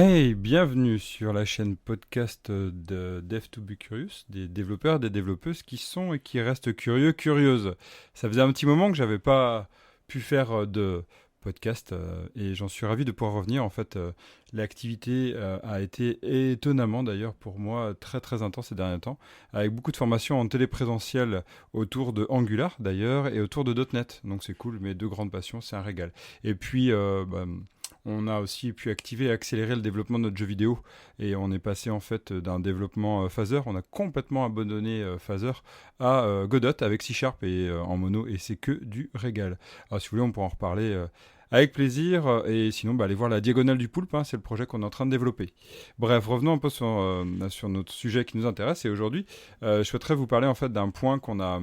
Hey, bienvenue sur la chaîne podcast de Dev2Be Curious, des développeurs et des développeuses qui sont et qui restent curieux, curieuses. Ça faisait un petit moment que j'avais pas pu faire de podcast et j'en suis ravi de pouvoir revenir. En fait, l'activité a été étonnamment d'ailleurs pour moi très très intense ces derniers temps, avec beaucoup de formations en téléprésentiel autour de Angular d'ailleurs et autour de .NET. Donc c'est cool, mes deux grandes passions, c'est un régal. Et puis, on a aussi pu activer et accélérer le développement de notre jeu vidéo. Et on est passé en fait d'un développement Phaser, on a complètement abandonné Phaser à Godot avec C Sharp et en mono. Et c'est que du régal. Alors si vous voulez, on pourra en reparler avec plaisir. Et sinon, allez voir la Diagonale du Poulpe, hein, c'est le projet qu'on est en train de développer. Bref, revenons un peu sur notre sujet qui nous intéresse. Et aujourd'hui, je souhaiterais vous parler en fait d'un point qu'on a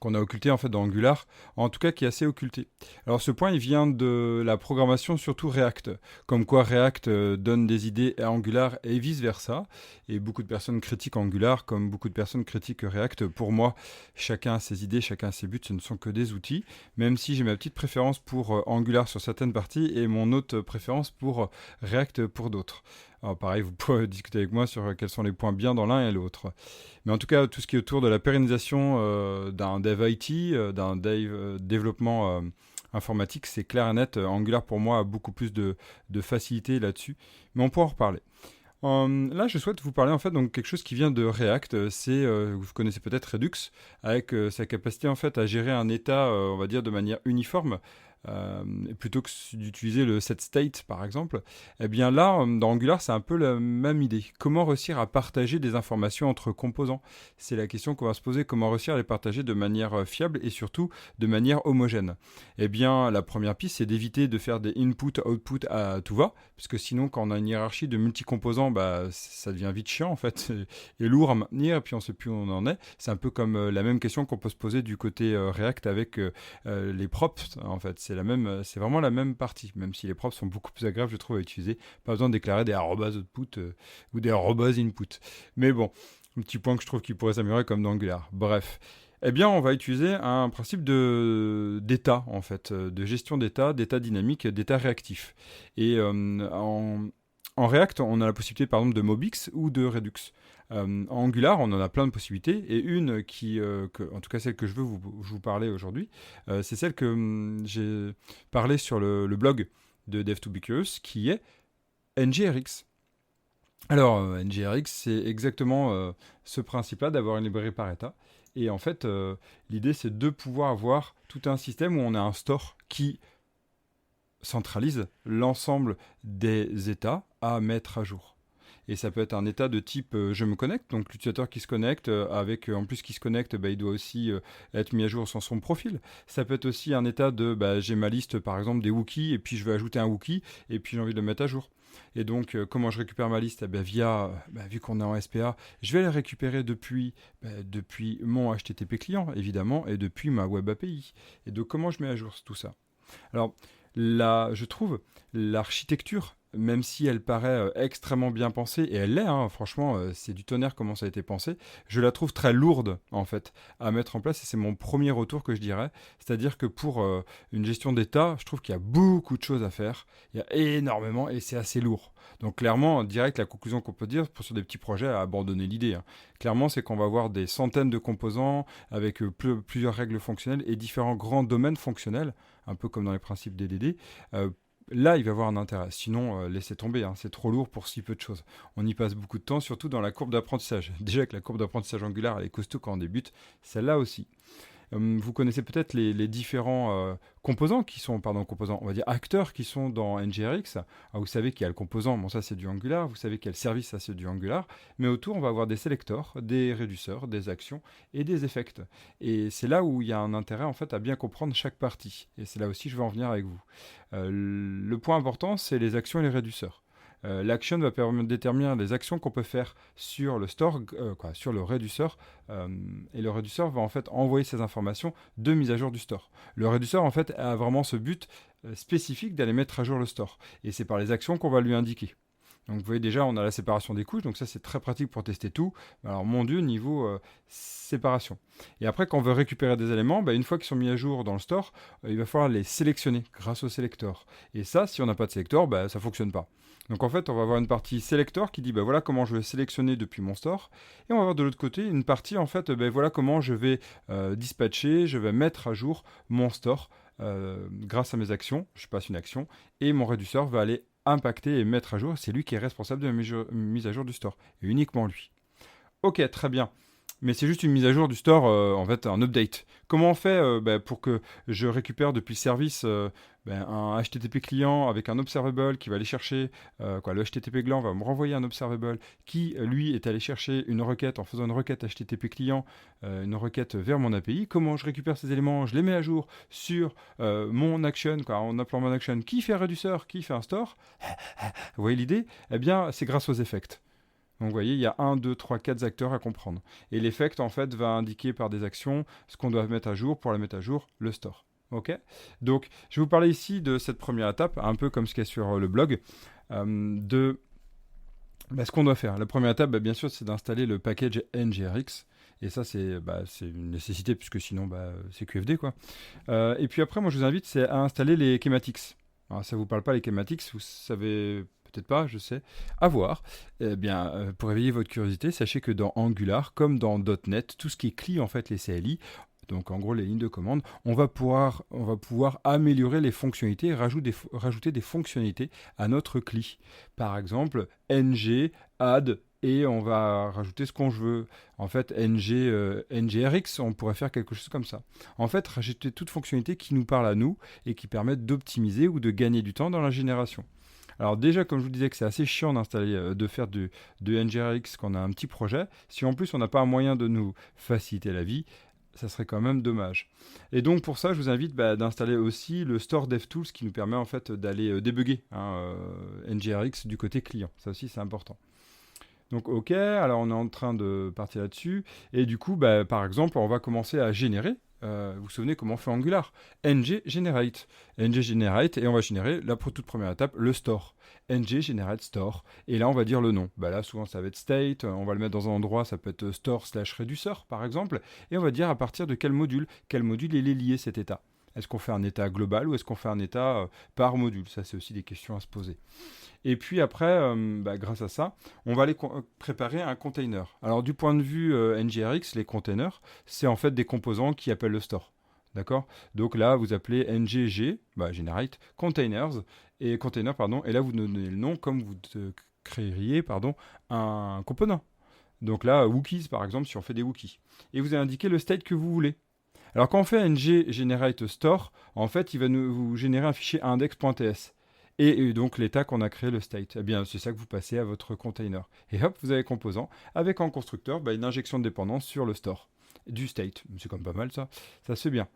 occulté en fait dans Angular, en tout cas qui est assez occulté. Alors ce point il vient de la programmation surtout React, comme quoi React donne des idées à Angular et vice versa, et beaucoup de personnes critiquent Angular comme beaucoup de personnes critiquent React. Pour moi, chacun a ses idées, chacun a ses buts, ce ne sont que des outils, même si j'ai ma petite préférence pour Angular sur certaines parties et mon autre préférence pour React pour d'autres. Alors pareil, vous pouvez discuter avec moi sur quels sont les points bien dans l'un et l'autre. Mais en tout cas, tout ce qui est autour de la pérennisation d'un dev IT, d'un dev développement informatique, c'est clair et net. Angular, pour moi, a beaucoup plus de facilité là-dessus. Mais on pourra en reparler. Là, je souhaite vous parler en fait donc quelque chose qui vient de React. C'est, vous connaissez peut-être Redux, avec sa capacité en fait à gérer un état, on va dire, de manière uniforme. Plutôt que d'utiliser le set state par exemple, eh bien là, dans Angular, c'est un peu la même idée. Comment réussir à partager des informations entre composants? C'est la question qu'on va se poser. Comment réussir à les partager de manière fiable et surtout de manière homogène? Eh bien, la première piste, c'est d'éviter de faire des input-output à tout va, parce que sinon, quand on a une hiérarchie de multi-composants, ça devient vite chiant en fait, et lourd à maintenir, et puis on ne sait plus où on en est. C'est un peu comme la même question qu'on peut se poser du côté React avec les props, en fait. C'est vraiment la même partie, même si les props sont beaucoup plus agréables, je trouve, à utiliser. Pas besoin de déclarer des arrobas output ou des arrobas input. Mais bon, un petit point que je trouve qui pourrait s'améliorer comme dans Angular. Bref. Eh bien, on va utiliser un principe d'état, en fait, de gestion d'état dynamique, d'état réactif. Et en React, on a la possibilité, par exemple, de Mobix ou de Redux. En Angular, on en a plein de possibilités, et une en tout cas celle que je veux vous parler aujourd'hui, c'est celle que j'ai parlé sur le blog de Dev2Be Curious, qui est NGRX. Alors, NGRX, c'est exactement ce principe-là d'avoir une librairie par état. Et en fait, l'idée, c'est de pouvoir avoir tout un système où on a un store qui centralise l'ensemble des états à mettre à jour. Et ça peut être un état de type je me connecte, donc l'utilisateur qui se connecte, avec en plus qui se connecte, il doit aussi être mis à jour sur son profil. Ça peut être aussi un état de j'ai ma liste par exemple des wookies, et puis je veux ajouter un wookie, et puis j'ai envie de le mettre à jour. Et donc, comment je récupère ma liste? Vu qu'on est en SPA, je vais la récupérer depuis mon HTTP client, évidemment, et depuis ma Web API. Et donc, comment je mets à jour tout ça? Alors, je trouve l'architecture, même si elle paraît extrêmement bien pensée, et elle l'est, hein, franchement, c'est du tonnerre comment ça a été pensé, je la trouve très lourde, en fait, à mettre en place, et c'est mon premier retour que je dirais. C'est-à-dire que pour une gestion d'état, je trouve qu'il y a beaucoup de choses à faire, il y a énormément, et c'est assez lourd. Donc clairement, direct, la conclusion qu'on peut dire sur des petits projets, à abandonner l'idée, hein. Clairement, c'est qu'on va avoir des centaines de composants avec plusieurs règles fonctionnelles et différents grands domaines fonctionnels, un peu comme dans les principes DDD. Là, il va y avoir un intérêt. Sinon, laissez tomber, hein, c'est trop lourd pour si peu de choses. On y passe beaucoup de temps, surtout dans la courbe d'apprentissage. Déjà que la courbe d'apprentissage Angular, elle est costaud quand on débute, celle-là aussi. Vous connaissez peut-être les différents composants qui sont, pardon, composants, on va dire acteurs qui sont dans NGRX. Ah, vous savez qu'il y a le composant, bon ça c'est du Angular, vous savez qu'il y a le service, ça c'est du Angular, mais autour on va avoir des selectors, des réduceurs, des actions et des effects. Et c'est là où il y a un intérêt en fait à bien comprendre chaque partie. Et c'est là aussi que je vais en venir avec vous. Le point important c'est les actions et les réduceurs. L'action va permettre de déterminer les actions qu'on peut faire sur le store, sur le réduceur, et le réduceur va en fait envoyer ces informations de mise à jour du store. Le réduceur en fait a vraiment ce but spécifique d'aller mettre à jour le store, et c'est par les actions qu'on va lui indiquer. Donc vous voyez déjà, on a la séparation des couches, donc ça c'est très pratique pour tester tout. Alors mon Dieu, niveau séparation. Et après, quand on veut récupérer des éléments, une fois qu'ils sont mis à jour dans le store, il va falloir les sélectionner grâce au sélecteur. Et ça, si on n'a pas de sélecteur, ça ne fonctionne pas. Donc en fait, on va avoir une partie sélecteur qui dit voilà comment je vais sélectionner depuis mon store. Et on va avoir de l'autre côté une partie en fait, voilà comment je vais dispatcher, je vais mettre à jour mon store grâce à mes actions. Je passe une action et mon réducteur va aller impacter et mettre à jour. C'est lui qui est responsable de la mise à jour du store. Et uniquement lui. Ok, très bien. Mais c'est juste une mise à jour du store, en fait, un update. Comment on fait pour que je récupère depuis le service un HTTP client avec un observable qui va aller chercher, le HTTP client va me renvoyer un observable qui, lui, est allé chercher une requête en faisant une requête HTTP client, une requête vers mon API. Comment je récupère ces éléments, je les mets à jour sur mon action, en appelant mon action, qui fait un réducteur, qui fait un store. Vous voyez l'idée? Eh bien, c'est grâce aux effects. Donc vous voyez, il y a 1, 2, 3, 4 acteurs à comprendre. Et l'effect, en fait, va indiquer par des actions ce qu'on doit mettre à jour pour la mettre à jour, le store. Ok. Donc, je vais vous parler ici de cette première étape, un peu comme ce qu'il y a sur le blog, de ce qu'on doit faire. La première étape, bien sûr, c'est d'installer le package NGRX. Et ça, c'est une nécessité, puisque sinon, c'est QFD, quoi. Et puis après, moi, je vous invite à installer les schematics. Alors, ça ne vous parle pas, les schematics, vous savez... Peut-être pas, je sais. À voir. Eh bien, pour éveiller votre curiosité, sachez que dans Angular, comme dans .NET, tout ce qui est CLI, en fait, les CLI, donc en gros les lignes de commande, on va pouvoir améliorer les fonctionnalités et rajouter des fonctionnalités à notre CLI. Par exemple, ng, add, et on va rajouter ce qu'on veut. En fait, ngrx, on pourrait faire quelque chose comme ça. En fait, rajouter toute fonctionnalité qui nous parle à nous et qui permet d'optimiser ou de gagner du temps dans la génération. Alors déjà, comme je vous disais que c'est assez chiant d'installer, de faire de NGRX quand on a un petit projet, si en plus on n'a pas un moyen de nous faciliter la vie, ça serait quand même dommage. Et donc pour ça, je vous invite d'installer aussi le Store DevTools qui nous permet en fait d'aller débugger NGRX du côté client. Ça aussi, c'est important. Donc ok, alors on est en train de partir là-dessus. Et du coup, par exemple, on va commencer à générer. Vous vous souvenez comment on fait Angular? ng-generate. ng-generate, et on va générer, la toute première étape, le store. ng-generate store. Et là, on va dire le nom. Là, souvent, ça va être state. On va le mettre dans un endroit, ça peut être store/reducer, par exemple. Et on va dire à partir de quel module il est lié, cet état. Est-ce qu'on fait un état global ou est-ce qu'on fait un état par module? Ça, c'est aussi des questions à se poser. Et puis après, grâce à ça, on va aller préparer un container. Alors du point de vue NGRX, les containers, c'est en fait des composants qui appellent le store. D'accord? Donc là, vous appelez ngg, generate, containers, et container, et là, vous donnez le nom comme vous créeriez, un composant. Donc là, Wookies, par exemple, si on fait des Wookies. Et vous allez indiquer le state que vous voulez. Alors quand on fait ng-generate store, en fait, il va vous générer un fichier index.ts. Et donc l'état qu'on a créé, le state. Eh bien, c'est ça que vous passez à votre container. Et hop, vous avez composant avec en constructeur une injection de dépendance sur le store du state. C'est comme pas mal ça. Ça se fait bien.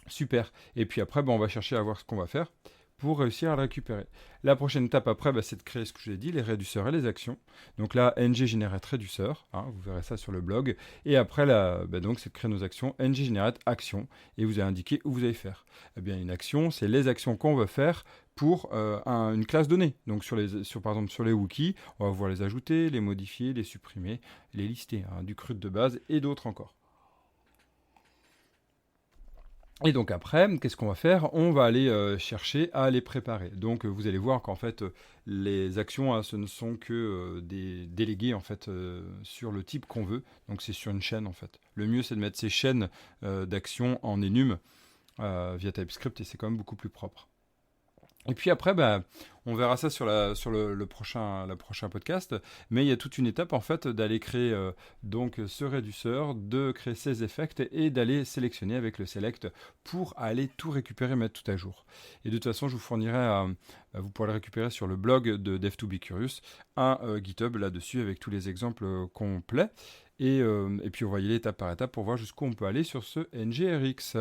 Super. Et puis après, on va chercher à voir ce qu'on va faire pour réussir à le récupérer. La prochaine étape après, c'est de créer ce que je vous ai dit, les réduceurs et les actions. Donc là, ng generate réduceur, vous verrez ça sur le blog. Et après, donc, c'est de créer nos actions, ng generate action, et vous allez indiquer où vous allez faire. Eh bien, une action, c'est les actions qu'on veut faire pour une classe donnée. Donc par exemple sur les Wookies, on va pouvoir les ajouter, les modifier, les supprimer, les lister, du CRUD de base et d'autres encore. Et donc après, qu'est-ce qu'on va faire? On va aller chercher à les préparer. Donc vous allez voir qu'en fait, les actions, ce ne sont que des délégués en fait sur le type qu'on veut. Donc c'est sur une chaîne en fait. Le mieux c'est de mettre ces chaînes d'actions en enum via TypeScript et c'est quand même beaucoup plus propre. Et puis après, on verra ça sur le prochain podcast. Mais il y a toute une étape en fait d'aller créer donc ce réduceur, de créer ces effects et d'aller sélectionner avec le select pour aller tout récupérer, mettre tout à jour. Et de toute façon, je vous fournirai, vous pourrez le récupérer sur le blog de Dev2BeCurious, un GitHub là-dessus avec tous les exemples complets. Et puis on va y aller étape par étape pour voir jusqu'où on peut aller sur ce NGRX.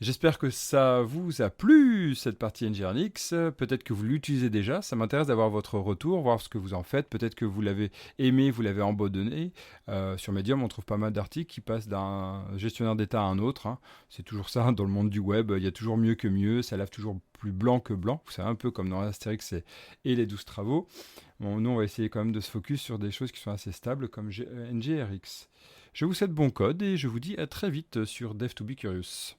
J'espère que ça vous a plu, cette partie NGRX. Peut-être que vous l'utilisez déjà. Ça m'intéresse d'avoir votre retour, voir ce que vous en faites. Peut-être que vous l'avez aimé, vous l'avez abandonné. Sur Medium, on trouve pas mal d'articles qui passent d'un gestionnaire d'état à un autre, hein. C'est toujours ça, dans le monde du web. Il y a toujours mieux que mieux. Ça lave toujours plus blanc que blanc. C'est un peu comme dans Astérix et les 12 travaux. Bon, nous, on va essayer quand même de se focus sur des choses qui sont assez stables, comme NGRX. Je vous souhaite bon code et je vous dis à très vite sur Dev to be Curious.